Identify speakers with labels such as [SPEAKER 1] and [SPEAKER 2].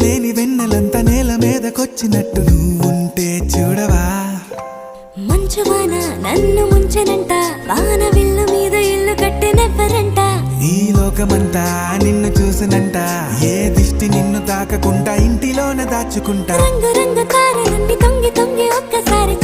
[SPEAKER 1] లేని వెన్నెలంతా నేల మీదకొచ్చినట్టు నువ్వుంటే చూడవా.
[SPEAKER 2] మంచువాన నన్ను ముంచెనంట, వాన విల్లు మీద ఇల్లు కట్టినెవ్వరంట.
[SPEAKER 1] ఈ లోకమంతా నిన్ను చూసినంట, ఏ దిష్టి నిన్ను తాకకుండా ఇంటిలోన దాచుకుంటా.
[SPEAKER 2] రంగు రంగు తారలన్నీ తొంగి తొంగి ఒక్కసారి